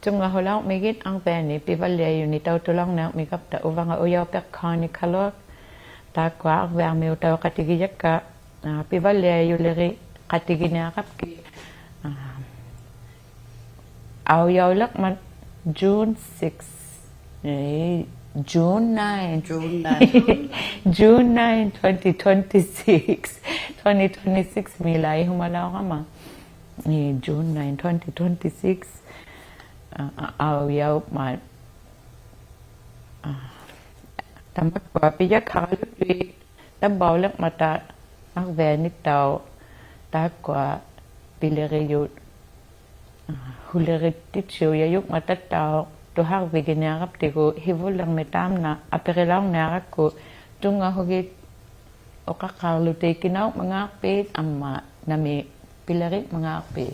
Tunga holau migit ang peni pivalia yuni tau tulang na mikap ta uvanga uyaw pekkani kalor ta kwa ak ver meu tau katigi yakka pivalia yuleri katigi na kapki au yaw lak man June 6 June 9 June 9 2026 milay humalaw ka ma June 9 2026 au yaw ma tamak kwa piya khalu pi tabaw lak mata ak venit tau ta kwa pileri yu huleri titsyo yayuk mata tau to har vegenarap tiko hivulang metam na aperilang narak ko tunga hugit okakalu te kinaw mga pet amma nami pileri mga pet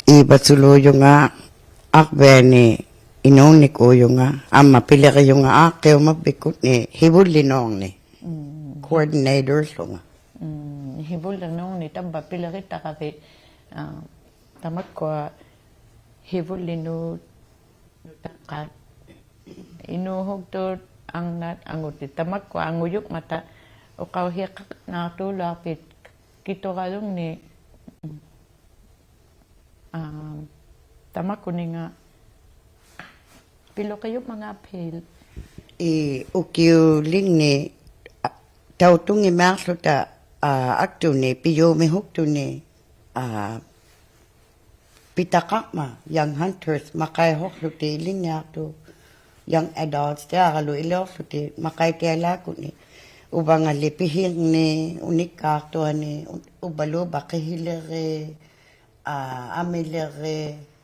ibatulo yung nga akbeni inoni ko yung nga ama pilari yung nga akeo mabikot ni hibulinong ni coordinators ko nga hibulinong ni tamba pilari takapi tamat ko hibulino takat inuhog to ang nat anguti tamat ko anguyuk mata o kauhiyak na tulapit kito kalong ni tamak ko ni nga pilo kayo mga apel ukiyo ling ni tautung imaklo ta akto ni piyo mehukto ni pitakak ma young hunters makay hoklo ti ling niya to young adults ti akalo iloklo ti makay kaya ko ni ubang alipihil ni unikak to ni ubalo bakihilere amilere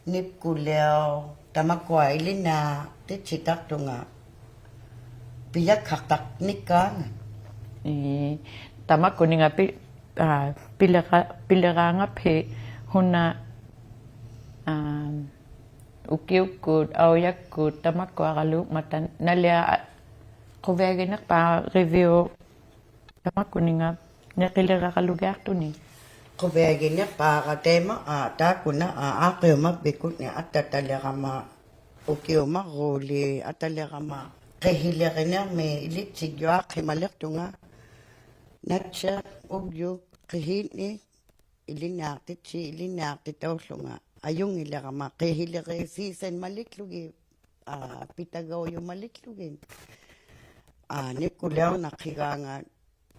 nipkuleo tamakwa ilina tichitak to nga piyak haktak nikan tamak ko ni nga pilaka nga pe huna ukiw ko aoyak ko tamak ko akalu matan nalia ko vegenak pa review tamak ko ni nga nakilera kalugar to ni kubegin niya para tema ta kuna ako mabikot niya at tatalera ma ukiyo makuli at talera ma kahilera niya may ilit sigyo akimalak to nga natsa ugyo kahil ni ilinaktit si ilinaktit awso nga ayong ilera ma kahilera season maliklugi pitagaw yung maliklugin nikulew nakiganga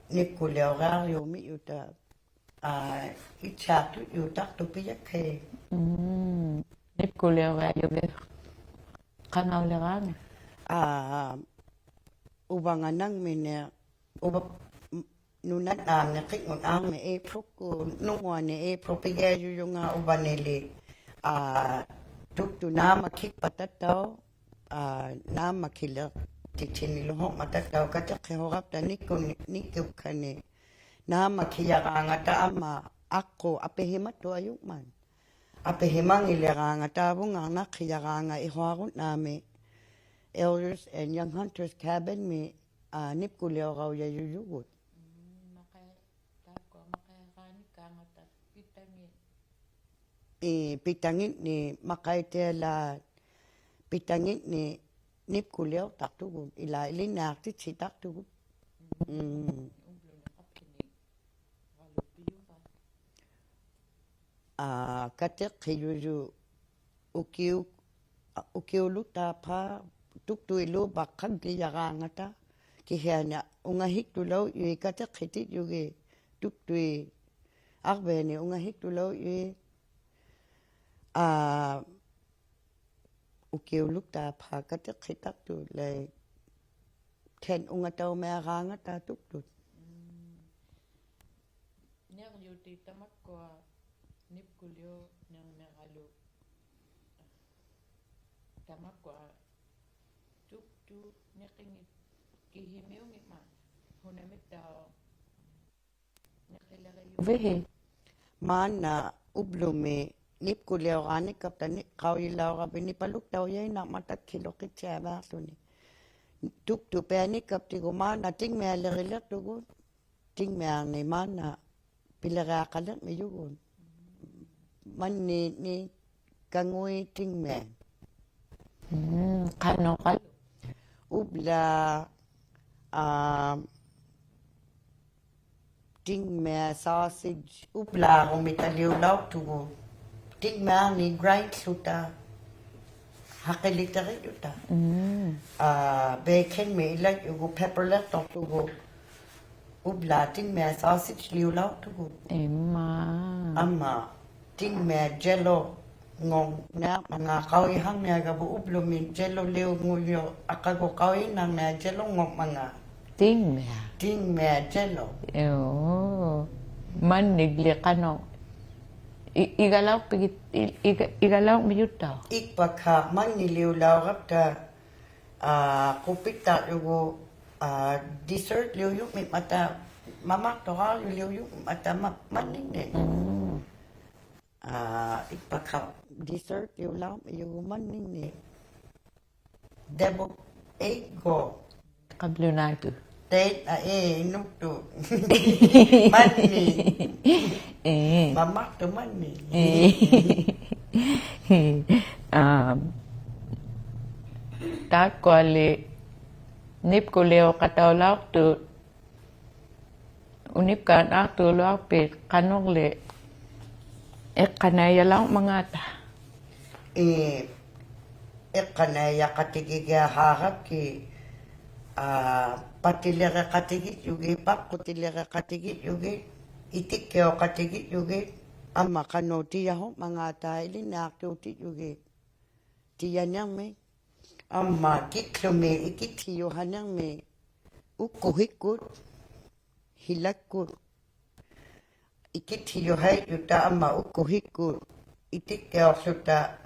nikulew rayo mi yuta itchatu yutak to piyak he nipkuleo rayo be kanaw lerang ubanga nang mine nunat nakik ngun ang me April ko nungwa ni April pigayo yung ubanili tukto na makik patataw na makilak titinilohok matataw katakihorap ta nikip kani na makiyaranga ta ama ako apehimat to ayuk man apehimang iliranga ta bunga nakiyaranga ihwarun nami elders and young hunters cabin mi nipkuleo raw yayuyugot pitangin ni makaitela pitangin ni nipkuleo taktugun ila ilinaktit si taktugun katek kiyuju ukiu luta pa tuktu ilu bakag liyaranga ta kihanya ungahik tulaw yu katek hitit yugi tuktu akbeni ungahik tulaw yu ukiu luta pa katek hitak tu lay ten ungataw mayaranga ta tuktu nyang yuti tamak ko nipkulio nang megalo tamakwa tu nekingit kihimiung ma hunamit daw nakilagayo vehe Mana ublume nip kuleo ani kapta ni kauilaw ka bini paluk daw yay na matat kilokit siya ba suni. Tuk tu pe ni kapti ko mana ting me alerilat tugun. Ting me ani mana pilara kalat me yugun. Man ni kangui ting me. kano kalo Ubla ting me sausage ubla kung mitaliw law tugun. Ting me ni grind suta. Hakilitari yuta. Bacon me like you go pepper left off to go. Ubla ting me sausage liu lao to go. Emma Amma ting me jello ngong na mga kawi hang na gabu ublo min jello liu ngulyo akago kawi na me jello ngong mga ting me ting me jello. oh man nigli kano igalaw pigit igalaw miyutaw Ikpaka man niliw lao kapta kupita yugo dessert liu yung may mata mamak to ka liu yung mata maning ne. Ikpaka dessert liu lao yung maning ne. Debo ego kablunado date nukto mani mamak to mani. takwali nip kuleo katawlaw tu unip kan aktu law pit kanong le kanaya lang mga ta Kanaya katigiga harap ki patilera katigit yugi pak kutilera katigit yugi itik keo katigit yugi amma kano tiya ho mga taili na ti yugi tiya niyang me amma kiklume ikitiyo hanyang me ukuhikut hilakut ikitiyo hay yuta amma ukuhikut itik keo suta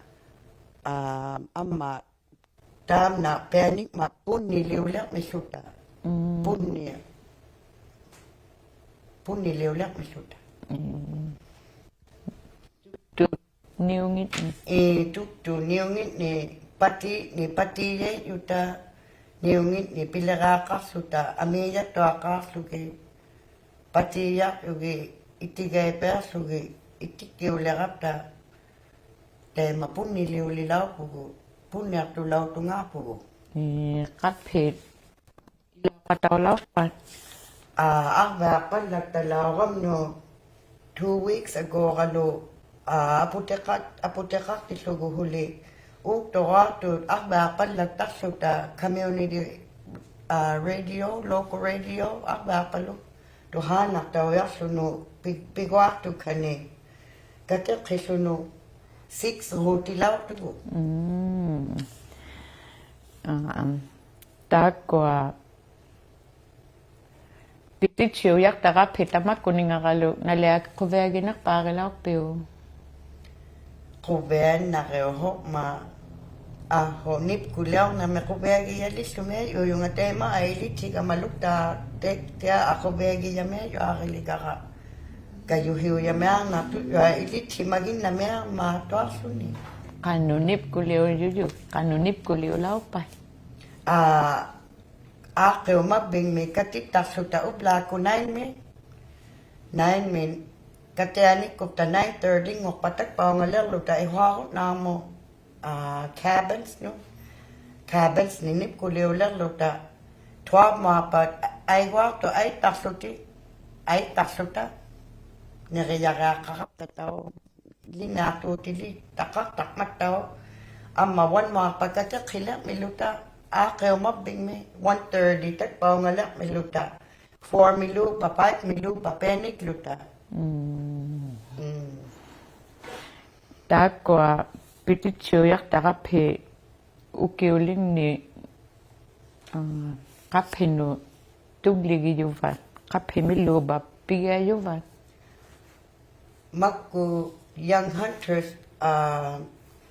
amma tam na panik ma pun niliulak mi suta pun niliulak mi suta tu niungit tu niungit ni pati ye yuta niungit ni pilagaka suta amiya to aka suge pati ya yuge itigay pa suge itikiulak ta te ma pun niliulilaw pugo punya tu lau tu ngapu. kat pit katawlaw pat Ba talaw no 2 weeks ago kalo apotekat ti sugo huli. Ukto tu ba suta community radio, local radio, ba palo. Tuhanak daw ya suno pigwak tu kani. Kata kisuno 6 hotilaw tu. takwa pitichiw yak taka pitamat kuning akalo naliak kuveaginak pagalaw piw Kuben na reho ma honip kuliao na me kubegi ya listo me yung tema ay litika malukta tia ako begi ya me yo akiliga ka kayo hiyo ya me na tu yo iliti magin na me ma to asuni kanunip kuliw yuyu kanunip kuliw law pa ako mabing me katita suta ubla ko 9 me Katiani ko ta 9:30 ngok patak pa nga lang luta ihwa na mo cabins no cabins ninip ko leo lang luta 12 mga pa ay wa to ay taksuta nariyaga kakap tao linato tili takak takmat tao amma wan mga pagkata kila miluta akaw mabing me 1:30 tak pa nga lang miluta 4 milu pa 5 milu pa penik luta takwa pitichiw yak taka pe ukiuling ni kapeno tugligi yuvan kapemi loba piga yuvan Magku young hunters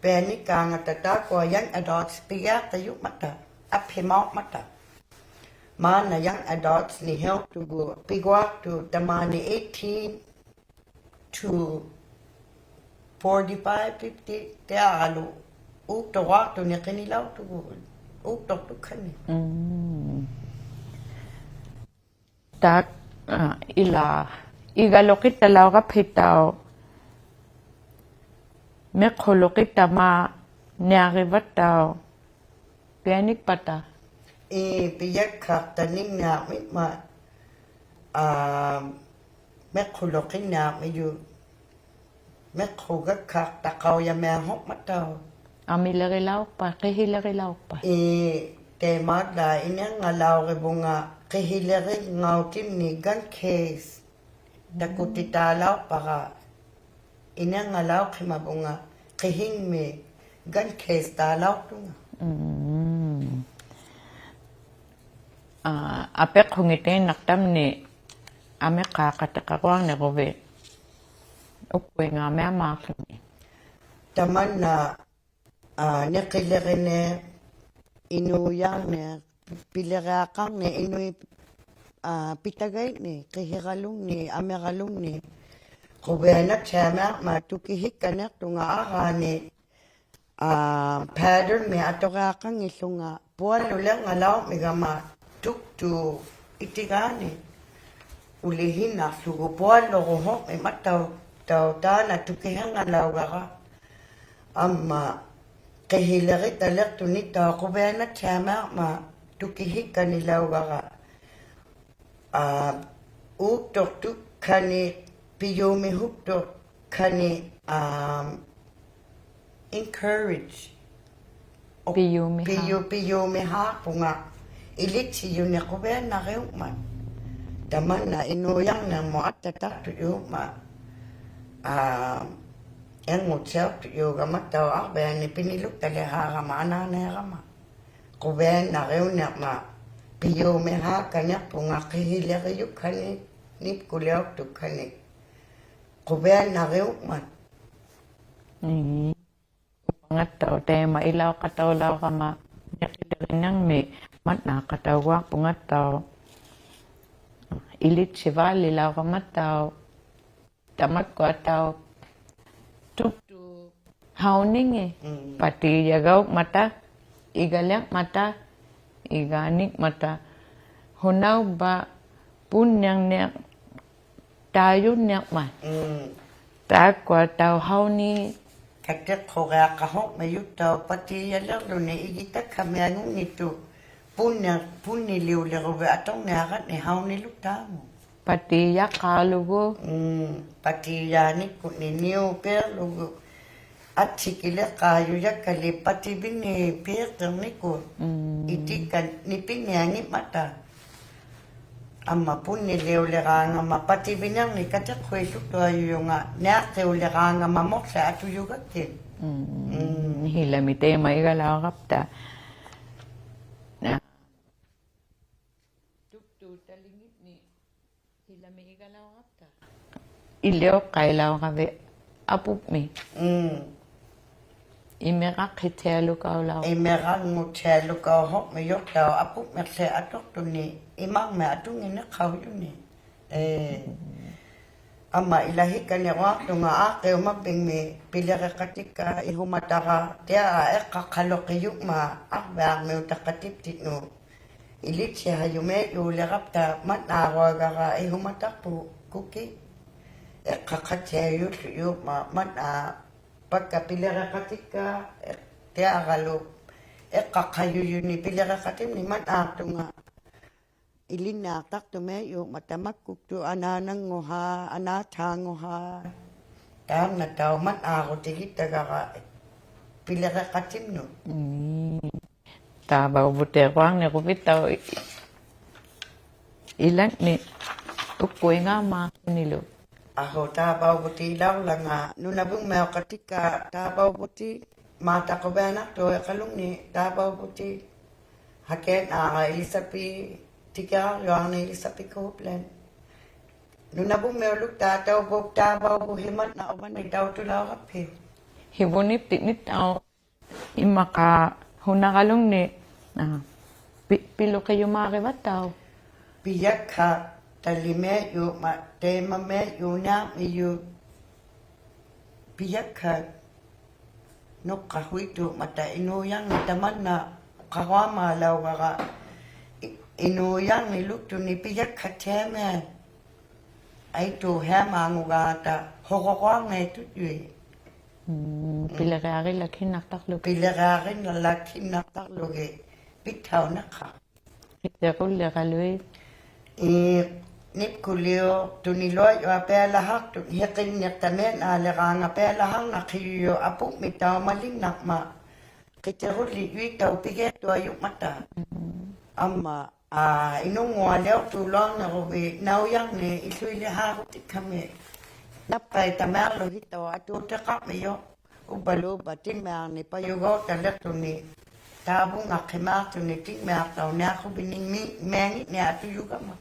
peni kanga tata ko young adults piya tayu mata aphimaw mata mana young adults ni help to go pigwa to tamani 18 to 45 50 te alu to wa to ni kanilaw to to kani tak ila igalokit talaw ka pitaw me kholokit tama nyarivat taw pianik pata piyak kap taning na mit ma me khulokin na me yu me khugak kak takaw ya me hok mataw amilarilaw pa kahilarilaw pa te magda inyang ngalaw ke bunga kahilari ngautim ni gun case dakutitalaw para inyang ngalaw kimabunga kahing me gun case talaw tunga apek hungitin naktam ni ame kakatakakwang na kobe ukwe nga me amak ni taman na nekilere inuyang ne pilerakang ne inuy pitagay ne kihigalung ni amegalung ni kubena chama matukihik kanak tunga akane pattern me atokakang isunga puan ulang alaw megama tuktu itigani ulihin na sugupuan lokohok may mataw ta na tukihang alaw gaka amma kahilari talak tunita kubena chama ma tukihik kanilaw gaka uktok tuk kani piyome huktok kani encourage piyome ha punga ilitsi yun ako ba na kayo man daman na inuyang na mo at tatak tuyo ma yang ngutsyaw tuyo gamat daw ako ba ni piniluk talaha kama ananay kama ko ba na kayo na ma piyo me ha kanya punga kihila kayo kani nip kulyaw tu kani ko ba na kayo man pangat daw tema ilaw kataw law kama nakilarinang me mat nakatawak pungat taw ilit siva lilaw kamat taw tamat ko taw tuktu hauning pati yagaw mata igalyak mata iganik mata hunaw ba punyang nek tayo nek man tak ko taw hauni katek koga kahok mayut taw pati yalang do ne igita kamyanong nito punni liu lego be atong ngakat ni hauni lutamo pati ya kalugo pati ya ni kunni niu per lugo at sikile kayu ya kali pati bini per ni ko itikan ni pinyangi mata amma punni liu leranga ma pati binyang ni katek kwesu to ayu nga nek te leranga ma moksa atu yuga ke hilamite may galaw kapta ileo kailaw kabe apup mi imera kitelo kaulaw imera ngutelo ka hok me yok daw apup me se atok tu ni imang me atung ina kaw yun ni ama ilahi ka niya wak tu nga ake umabing me pilera katika ihumatara tia kakalok yuk ma akbang me utakatip tino ilit siya hayume yulerap ta matawa gara ihumatak po kuki kakatsayo tuyo mat pagkapilera katika te agalo kakayo yun ni pilera katim ni mat akto nga ilinatak to meyo matamak kukto ananang ngoha anatang ngoha tam na tao mat ako tigit taga pilera katim no tabaw buter kwang ne kupit taw ilan ni ukoy nga ma nilo ako tabaw buti lang nga nunabong meo katika tabaw buti mata ko ba anak to kalung ni tabaw buti haken elisapi tika yung ni elisapi ko plan Nuna bu meuluk tau bok bau bu himat na oban ni tau tu lau kape. Hibunip tinit tao imaka hunakalong ni pilo kayo makibat tao. Piyak ka talime yu ma tema me yu na mi yu. Piyak ka nok kahuitu mata inuyang ni taman na kawama lau kaka inuyang ni luk tu ni piyak ka teme. Ay tu hema ngugata hokokwa ngay tu yui. Pilagari laki naktaklo. Pilagari na laki naktaklo ge bitaw na ka. Itakul lakaloy. Nip kulio tuniloy o apelahak tu hikin niyaktamen alarang apelahang nakiyo apuk mitaw maling nakma. Kitirul liwi taw piget tu ayuk mata. Amma inungwa leo tulong na rubi nauyang ni isuy lihakutik kami. Napay tamerlo hitaw atutakak mayo. Ubalo bating mayang ni payugaw talak tu ni tabung akimak tu ni tik mayak taw na ako bining mengit ni atu yuga ma.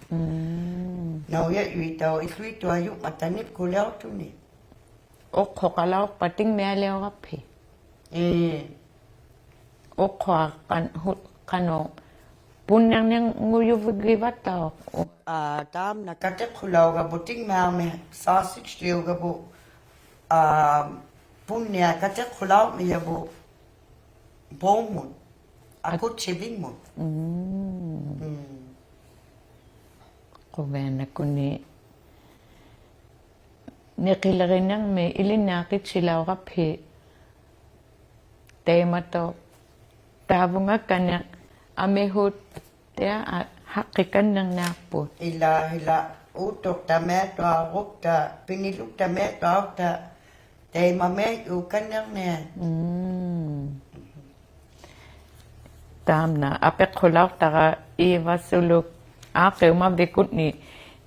Nauya yu taw isuy tu ayuk matanip kuleo tu ni. Ok hokalaw pating maya leo kape. Ok kano punyang niyang nguyo vigibat tao. Tam nakatik kulaw ka buting mayang me sausage liyo ka bu punya katik kulaw miya bu bomon. Ako chibing mo. Kubena ko ni nakilarin niyang may ilinakit silaw kape. Tema to. Tabo nga kanya amehot ya hakikan ng napot. Hila utok ta meto aruk ta piniluk ta meto aruk ta tema me ukan yang ne. Tam na apek kulaw taka iwa suluk ake umabikut ni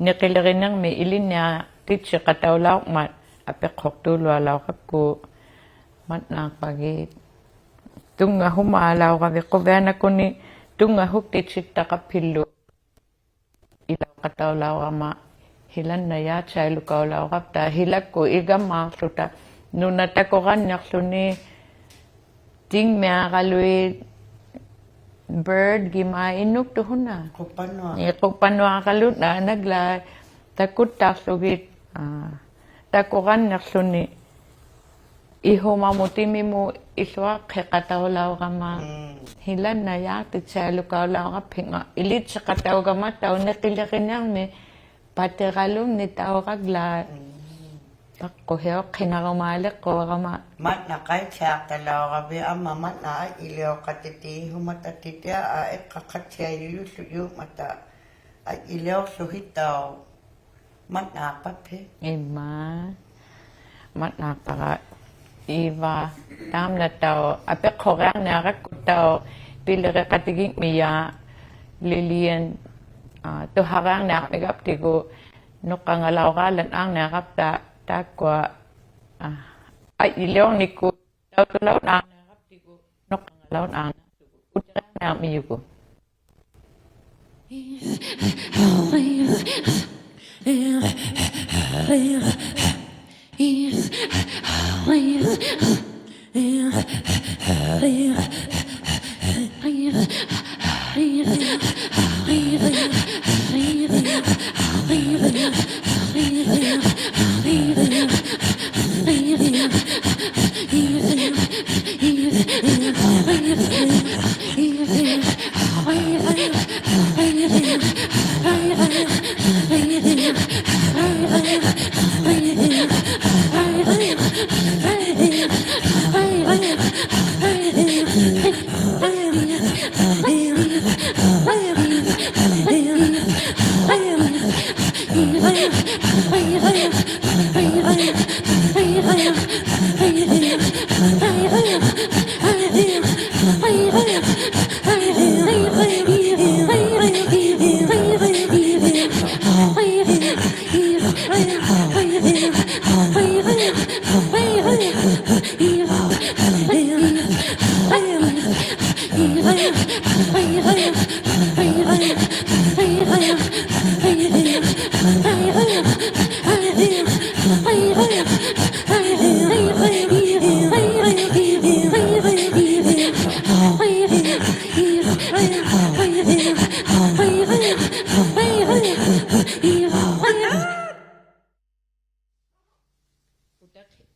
nakilarin niyang may ilinakit siya katawlaw mat apek hoktulo alaw kapo mat nakpagit. Tunga humalaw kami kubena ko ni tunga huktit siya kapilo. Ilaw katawlaw ama hilan na ya chay lukawlaw kapta hilag ko igama suta nunata ko kanyak suni ting mea kalui bird gimainuk tuhon na. Kupanwa. Kupanwa kalut na nagla takut tasugit tako kanyak suni iho mamutimi mo iswa kekatawlaw kama hilan na ya titsalo kawlaw ka pinga ilit sa kataw kama tao nakilakin yang me patikalong ni tao kagla tako heo kinakamalik ko kama Mat na kay siyak talaw kabi ama mat na ay iliw katiti humatatiti ay kakatya yusuyo mata ay iliw suhitaw mat na papi. ima mat napaka iwa tam na tao apek korang na rakutaw pilere katiging miya lilian tuharang na megap tigo nukangalaw kalan ang nakapta takwa ay ilyong niku tao tulaw na nakap tigo nukangalaw ang utarang na miyugo. Hey,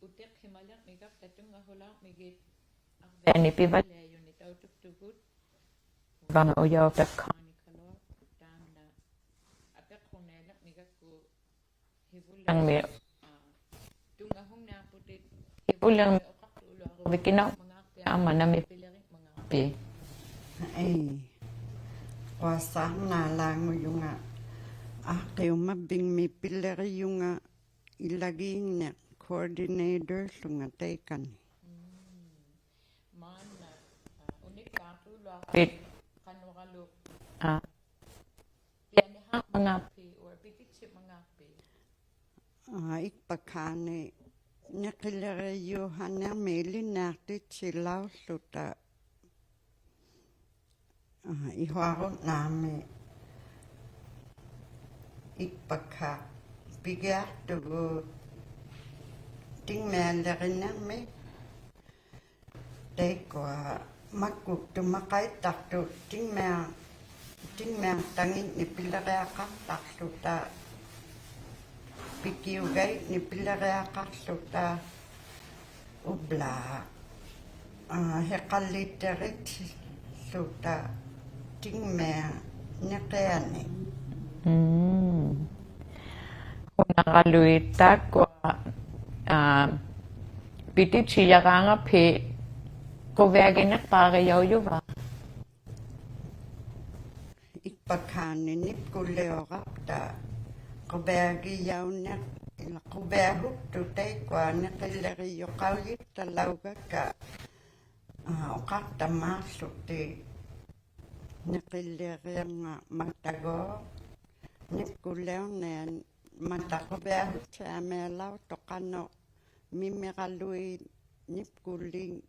utek himalak migap tatung ahulak migit ni pivale yun itaw tuktugut bang uyaw pekani kalor dam na apek kunelak migap ko hibulang me tung ahong na putit hibulang me okatulo ako bikinaw mga akpi ama na may pilarik mga akpi ay wasang nalango yung kayo mabing may pilari yung ilaging na coordinator sunga tekan. Mana unik katulo pit kanukalo pinahang mga akpi or pititsip mga akpi Ikpakane nakilari yung hana meli natit silaw suta ihwarot nami ikpaka bigyak tugo tingmealarin nami tekwa makuk tumakay takto tingmeang tangin ni pilareakak takto ta pikiugay ni pilareakak suta ubla hekaliterit suta tingmeang nakayane nakaluita ko pitit siya ka nga pe ko vegin na pagayaw yu ba ikpakaninip ko leorap ta kubagi yaw na kubahuk tutay kwa nakilari yung kawit talaga ka okak tamasok ti nakilari nga matago nip ko lew na matakubahuk sa amelaw to kano mimikalui nip kuling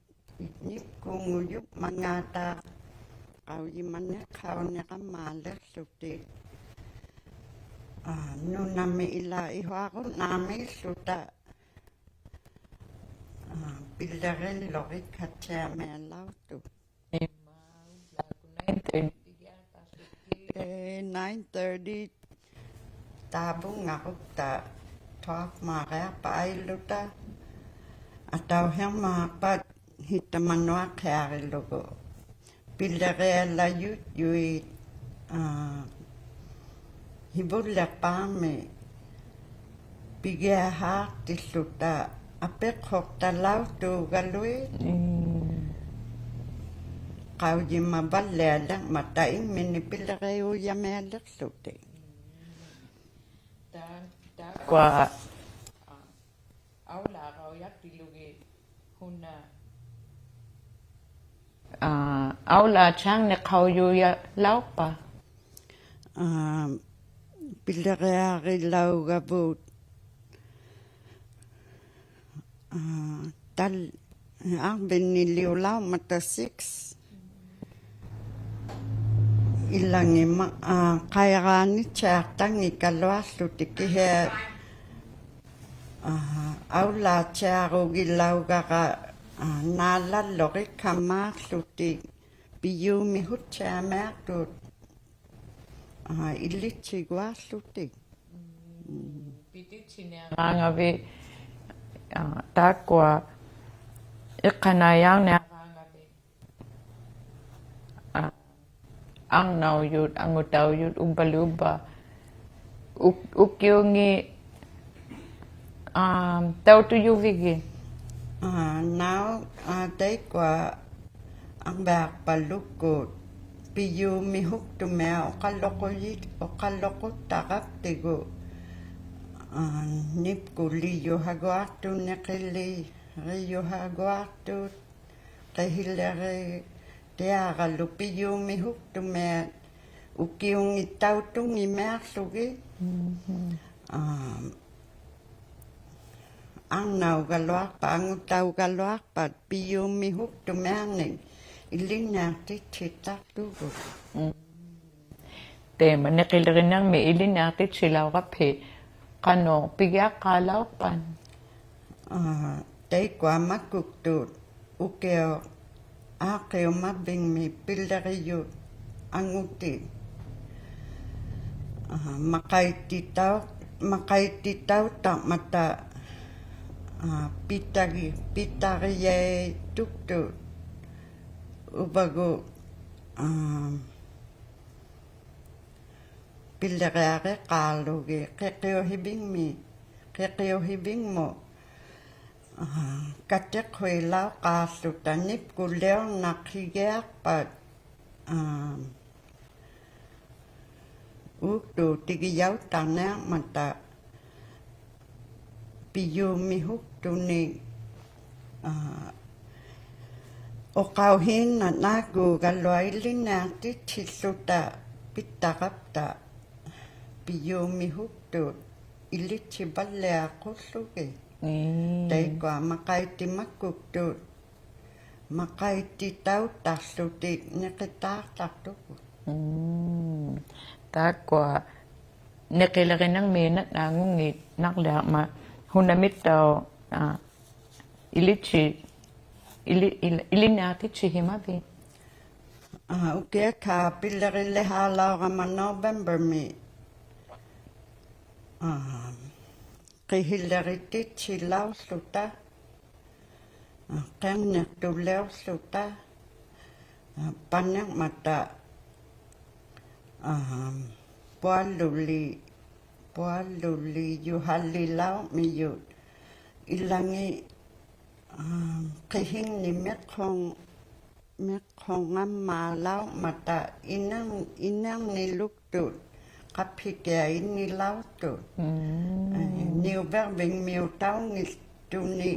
nip kunguyup mangata kau yimannya kau nyaka malas suti nu nami ila ihwako nami suta pilarin lokit katsa melaw tu 9:30 tabung ngakuk ta talk maka pa luta atau yang mapat hitamanwa kari logo pilare la yut hibul la pame pigaha tisuta apek hok talau tu galui kau jima balada matain mini pilare u yamelak sute kwa aula kau yak dilugi huna aula chang ne kau yu ya lau pa pilare lau gabut tal ang beniliw lau mata 6 ilang kairani tiyatang ikalwas lutikihe aula tiyaro gilaw gaka nalalori kamak lutik piyu mihut tiyamak lut ilit sigwas lutik pitit sinya nga be takwa ikanayang na ang nauyut, ang utauyut, umbaluba, ukyungi, tau tuyu vigi. Now, tay kwa ang bak palukot, piyu mihuk tumea, okalokot takap tigo, nip kuliyo hagwaktu nakili, riyo hagwaktu, kahilere, tiara lupiyo mihuk tumet ukiung itaw tung imer sugi ang naw galwak pa ang utaw galwak pa piyo mihuk tumerning iling nati chitak tugo te manikilirin ng may ilin natin silaw kape kano pigyak kalaw pan tay kwa makuktut ukeo Akeo mabing mi pilariyo ang uti. makaititaw ta mata pitariye tuktu ubago pillereare qalugi qiqiohibing mo kateqhuilau qaassutanip kulleo naqigearpat uktu tigiyau tanea mata piyumihuk-tuni oqauhin nagu galuailinaati tilluta pittarapta piyumihuk-tu ilitsipalleaqullugi taikua maqaitimakkuktu maqaititautarlutik neqitaartartuku Takwa neqilerinang miinat naangungi naqliaqma hunamittao ilinaatitsi himavi ukiaka pillerille haalaurama November mi qihillerititsi lausluta qernertulleusluta pannermata pualluli juhallilau miyut ilangi qihingni meqhongammalau mata inang niluktut qaphikea innilautut niuverving miutaungil tuni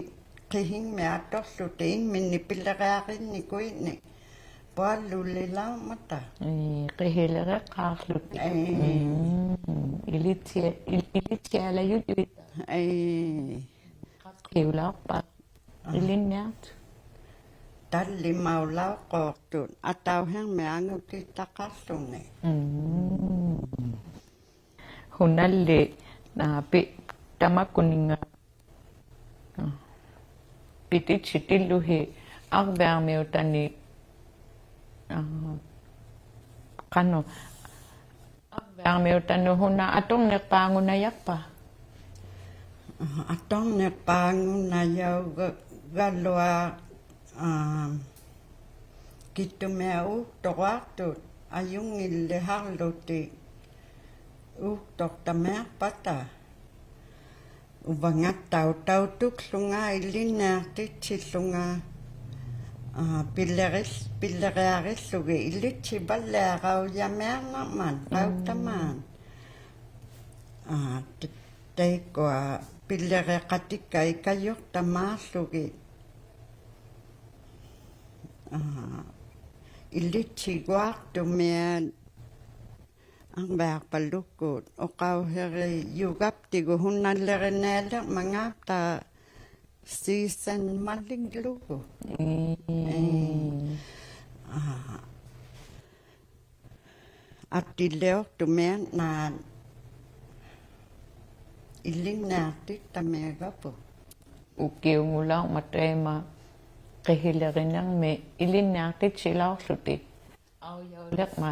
qihing meatorlutiin minni pillerearinni kuini puallulilau mata qihilere qaarlut ilitialayut qaqiulaarpa ilinniart tallimaulau qoortut atauheng meangutittaqarlungi hunalli pi tamakuninga pititsilluhi arvearmiutani qanu arvearmiutanu huna atornerpaangunayarpa atornerpaangunayau galua kittumea toqaartut ajungilleharluti tortamearpata uvangattautukslunga illinnaartitsillunga pillerearissugi illitsiballeaqaujamearnarman qauttamaan taikua pillereqatikka ikajortamaarlugi illitsiguartumia angbaarpallukkut oqauheri yugaptigu hunnallerinaalle mangaapta season mallinglugu attilleortumia naan illinnaartik tameagapu ukiungulau matema qihilerinarmi ilinnaartitsilaarluti aujauleqma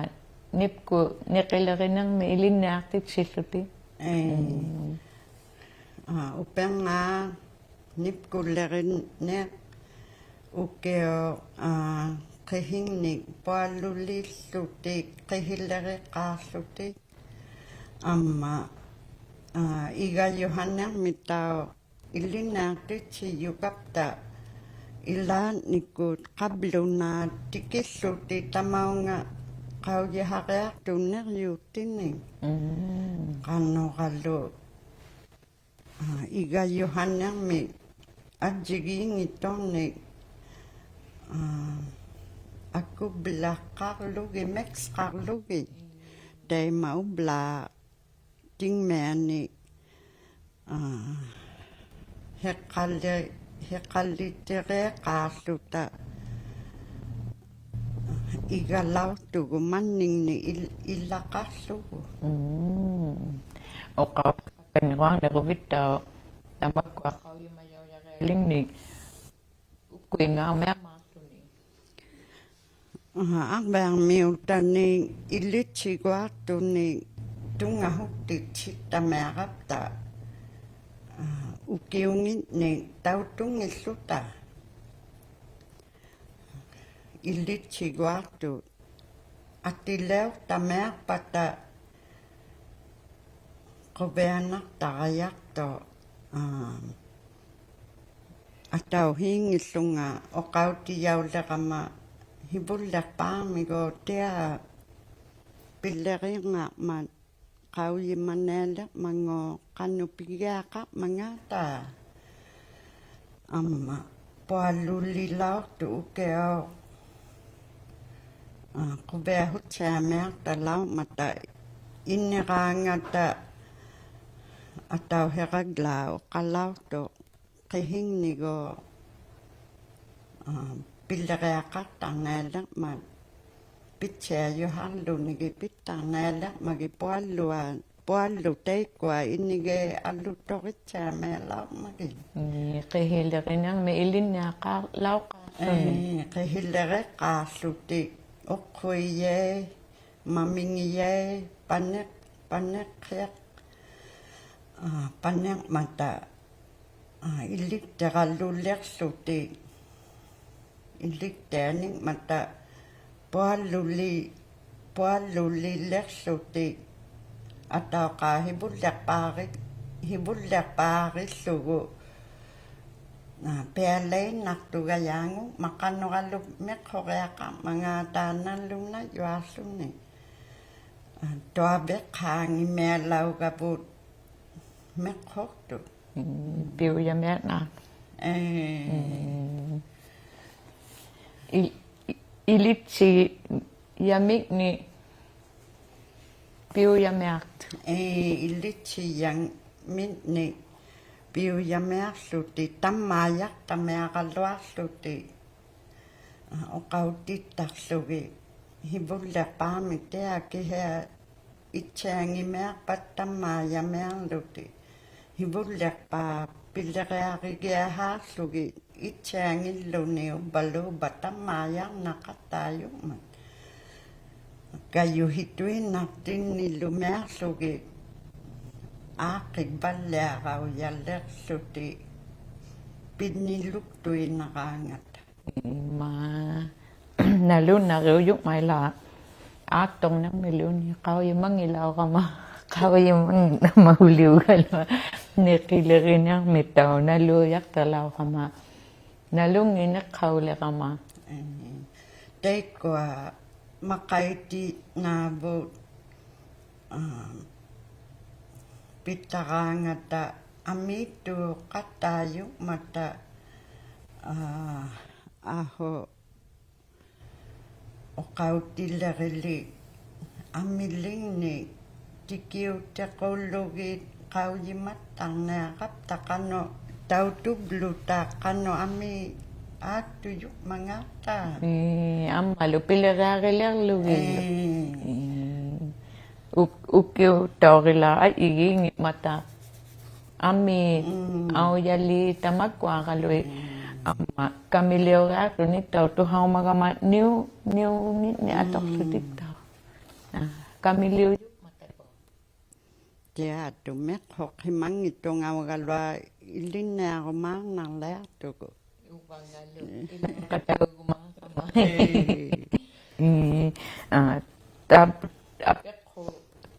nipku neqilerinarmi ilinnaartitsilluti upenga nipkullerine ukeo qihingnik puallulilluti qihilleriqaarluti amma igayuhannermitao illinnaartitsi yukapta ilaannikut qabluna tikilluti tamaunga qaujahariartunnerjuuttini qannoqallu igayuhannermi ajjigiingittornik akublaqqarlugi meksqarlugi taimaublaa tingmeani heqallittereeqaarluta igalautugu manningni illaqarlugu oqaapaniquarneruvittao tamakkua qaulimajaujaqeelingni ukkuingaameamaartuni arvearmiutani illitsiguartuni tunga hukti chita meagapta ukiungin ni tautungi suta ilitsi guardu atileu tameapata kobeanak tagayakto atau hingisunga o kauti yaulekama hibullek paamigo tea pilleringa man kauyi manele mango kanupigaka mangata amma pualulilau tu ukeo kubea hutsameak talau mata innerangata atau heraglau kalau tu kehing nigo pilleriaka tanele man pitcha yo hallu nige pittanela magi puallu teikua inige allu toritsa mela magi qihilerinang me ilinna qa lauqa qihilere qaasluti oqquiye mamingiye panek qiaq panek mata illik terallullerluti illik terning mata pualuli lersuti atau ka hibullek paarillugu pealei naktugayangu maqannoqallu meqqoqiaqa mangaataannallumna yuarlunni toabeq haangimeallaugaput meqqortu piujameaqna ilitsi yamikni piujameaqt ilitsi yang minni piujamearluti tammaayak tameaqalluarluti oqautittarlugi hibullek paamik tea kihea itsaangimearpat tammaajamearluti hibullek paa pilleriarigiahaarlugi itsaangilluniu baluba tammaajarnaqattaayummat kayuhituinnartinni lumearlugi aaqik balliaqaujallерluti pinnilluktuinnaqaangata ma nalunariuyuk maila aaqtornang miluni qauyamangilauqama qauyamang mahuliugalma neqilerinang mitaunaluuyaqtalauqama nalungineqqauleqama teikua maqaiti naabut pittaraangata amiittu qattaayu mata aho oqautillerili amilingni tikiuttequllugiit qauyimat tarneaqap taqanno tautubluta qanno ami aattujuk mangata ammalu pilleriarilerlugi ukiu taurila igingi mata ami auyali tamakkuaqalui amma kamilioratu ni tautuhaumagama niu ni atoqsutittau kamiliu ja tumek hoqimangittungawagalua ilinnearumaarnarlaartuku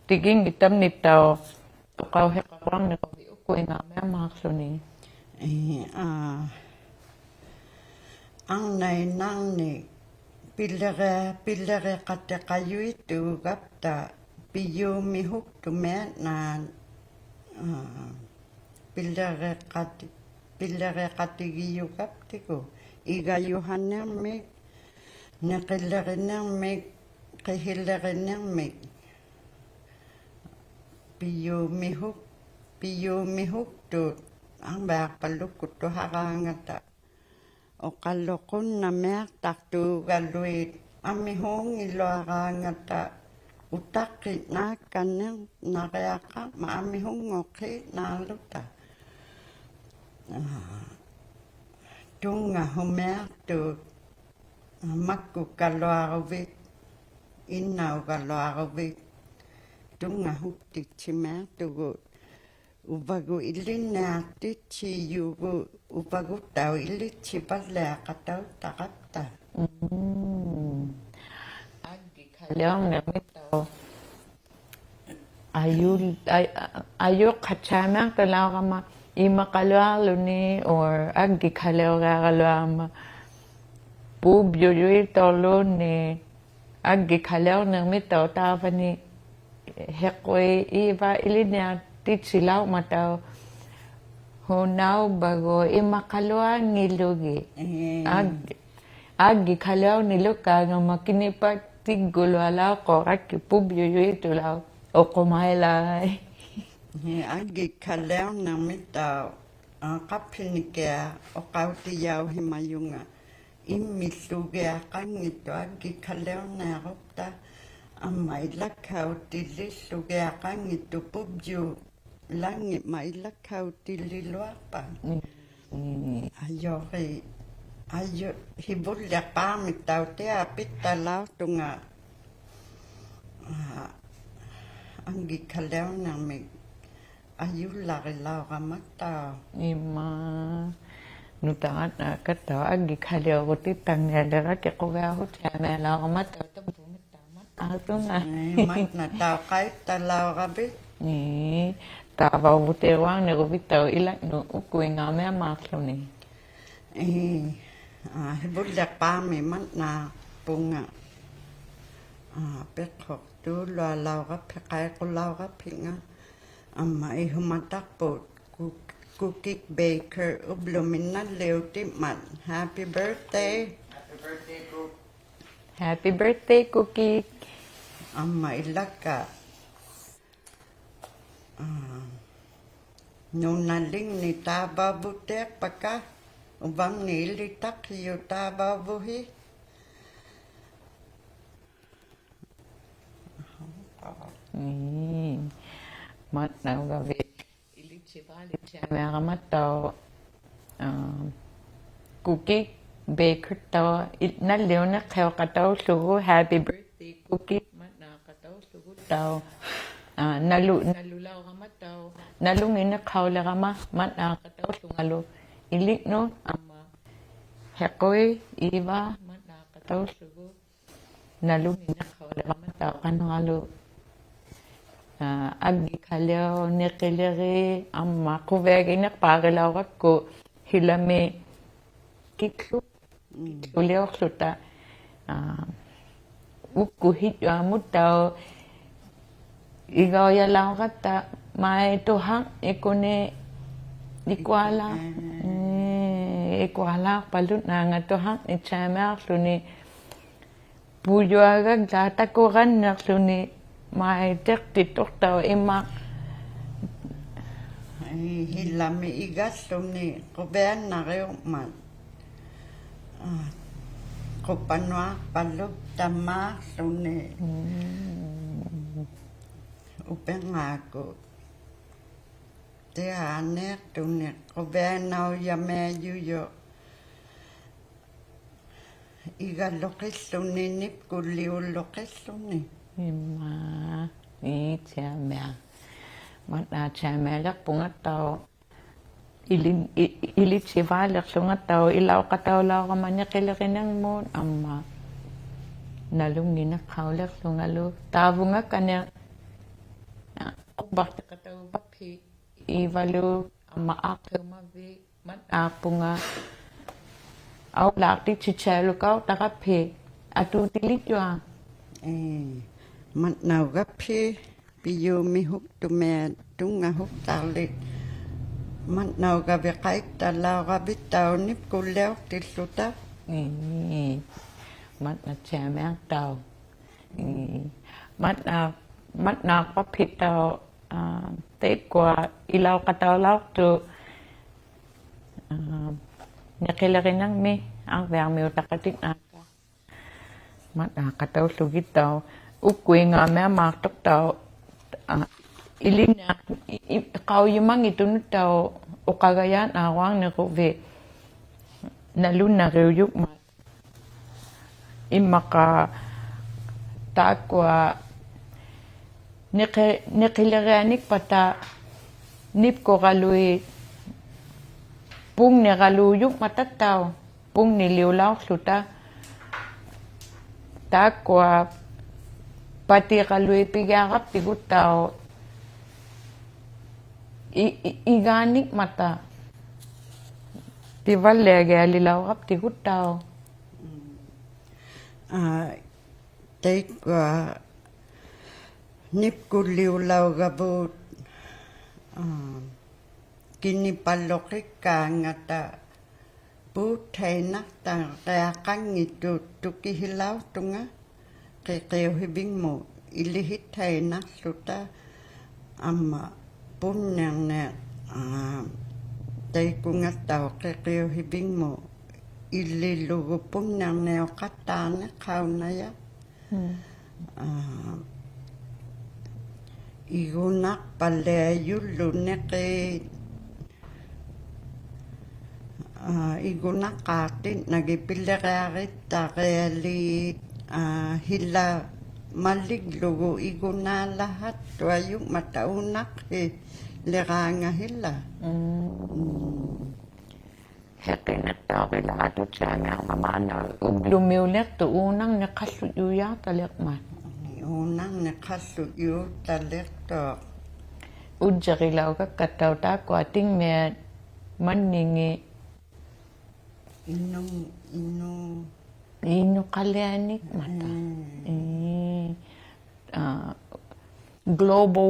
tiging itam nitaw qawheqarang ni qawi ukuingameamaarluni ang nainangni pillere qateqayuituugapta piyuumihuk tumeatnaan pillere qatigiyugaptiku igayuhannermik neqillerinnermik qihillerinnermik piyuumihuk tuut angbaaqpallukuttuharaangata oqalloqunnameartartuugalluit ammihuungiluaraangata utaqqit naakkanner nariaqa ma ammihungoqqit naaluta tunga humeartuut makkukalluaruvit innaugalluaruvit tunga huktichima tugu ubagu ilina tichi yugu ubagu tau ilichi pala katau takata. Agi kaleong na mito. Ayo kachamang talaw kama ima kalwa luni or agi kaleong kalwa ma pub yuyuy tolo ni agi kaleong na mito tava ni hekwe iba ilinya titsilaw mataw hunaw bago ima kalwa ngilugi agi kaleong niluka nga makinipat tiggulo alaw ko aki pub yuyuy tulaw o kumailay. Agi kaleong na mito kapinikia o kautiyaw himayunga imisugia kangito agi kaleong na rupta mailakaw tilisugia kangito pubju langit mailakaw tililuapa ayo hibulya pamitaw te apitalaw tunga agi kaleong na mig ayo larilaw kamataw Ima nutangat na kataw agi kaleong ko titang nilera ke kugaho tiyame alaw kamataw tabumit tamat ato nga mat na tao kahit talaw kabit ni tabaw butewang ni kubitaw ilang no ukuy nga may amaklo ni hibulyak pami man na punga pekok tu law ka pekay ko law ka pinga ay humatakpot kukik baker ublumin na lew timat happy birthday happy birthday cookie ilaka nung naling ni taba butek paka ubang nilitak yu taba buhi mat na gabi ilit siya may kamataw cookie baker taw naliw na kayo kataw sugo happy birthday cookie mat na kataw sugo taw nalulaw kamataw nalungin na kaula kama mat na kataw sungalo ilik no ama hekoy iba mat na kataw sugo nalungin na kaula kamataw kanangalo agi kaleo nikileri amma kuvegi na pagalaw ko hilame kiklu uleo suta ukuhit mutaw igaw ya lang kata may tuhang ikone ikwala palut na nga tuhang itsamak suni puyo agag tatakuran na suni may titok taw imak hilami igas suni kubean na kayo man kupanwa palug tama suni upeng ako te anek tuni kubean na yame yuyo iga lokis suni nip kuliw lokis suni Ima chamea mat na chamea lak pungat taw ilit sivalak sungat taw ilaw kataw law kamanya kilakinang mo amma nalungin na kaulak sungalo tabo nga kanya bakta kataw bapi ivalo amma akaw mabi mat apo nga aw lakti chichalo kaw takapi atu tilit yun mat nào gấp khi biyo mi hút tụ mẹ tung nga hút tao lịch mat nào gặp việc cái ta lao gặp biết tao nếp cô leo til số ta mat na cha mang tao mat na có phit tao tết qua ilaw ka tao lao tu nakilakin ng mi ang vang mi utakatik na mat na kataw sugit tao ukuy nga may maktok tao ilina kau yumang ito na tao o kagayan awang na kuwe nalun na riyuk mat imaka takwa Niqilerianik pata nipko galui pung ni galuyuk matatao pung ni liulaw luta takwa pati galui pigagap tigutao iganik mata tivalege alilawap tigutao Teikwa nipku liulaw gabut kinipalokika ngata putainak ta kaya kangitu tukihilaw tunga kaya hibing mo ilihit tainak suta ama punyang na taiku ngataw kaya hibing mo ililugo punyang na katana kaw na ya igunak palayulo neke igunak katin nagipilakarit takayali hila maliglugo iguna lahat tuayong mataunak lekanga hila Hekinet tawila ato tiyana mamana lumiulik to unang nakasuyuya talekman unang nakasuyo talekto Ujjarilaw ka kataw ta ko ating me maningi ino kalyanik mata global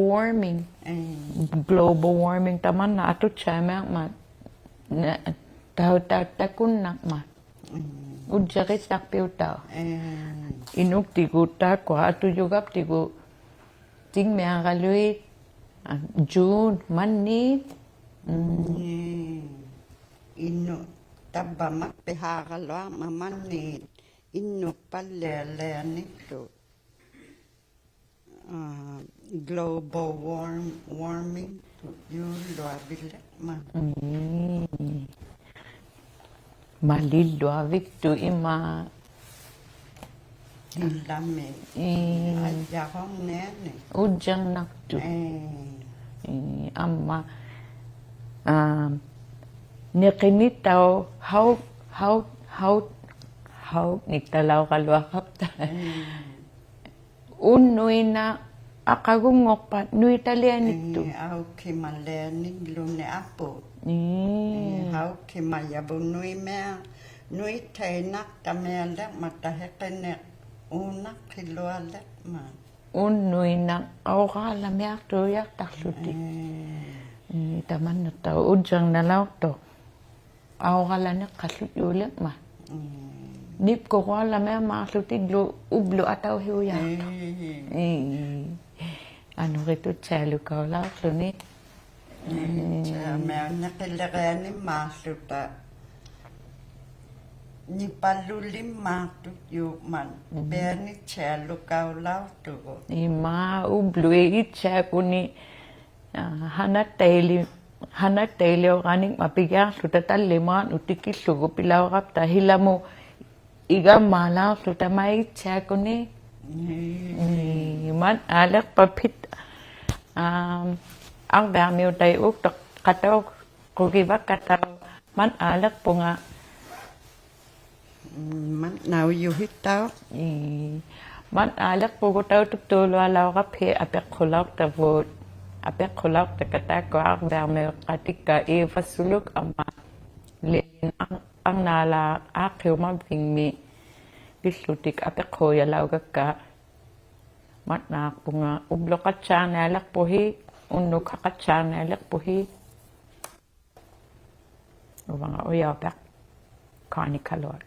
warming taman na ato tiyama ma taw takunak ma Ujjari sakpiw taw inuk tigu ta ko ato yugap tigu ting me angaluit June, manit. Ino taba magpihakalo mamanit. Ino palele nito. Global warming. Yung luabilek man. Malidwavik to ima. Ilame. Ayahong nene. Ujang naktu. Amma. Nikinitaw how nitalaw kalwakap ta. Unoy na akagungok pa nui talianik to. Au kimalenik lune apo. Au kimayabo nui mea. Nui tainak tamelek matahekenek. Unak kilualek man. Unoy na awakala meak to yak takluti. Taman na tao ujang nalaw to. Awakala na kaslutulik ma. Nip ko kala mea makluti ublo ataw hiuyak. Ano kito tselo ka wala ko ni? Mea nakilagaya ni masluta. Ni palulim matuk yuman. Bea ni tselo ka wala to. Ma ublo itsa ko ni hanat taili o kaning mapigyan suta taliman utikis sugo pilaw kap tahila mo iga malaw suta may itsa ko ni. Man alak papit ang dami tayo kataw kugiba kataw man alak po nga Man now you hit tao. Man alak po ko tayo tutulo alaw kap he apek kulak tavot apek kulak takata ko ang dami katika fasuluk ama lin ang nala akiw mabing mi bislutik apek ko yalaw ka matnak po nga ublo ka tiyang nalak po hi uno ka tiyang nalak po hi o mga uyaw pek kani kalor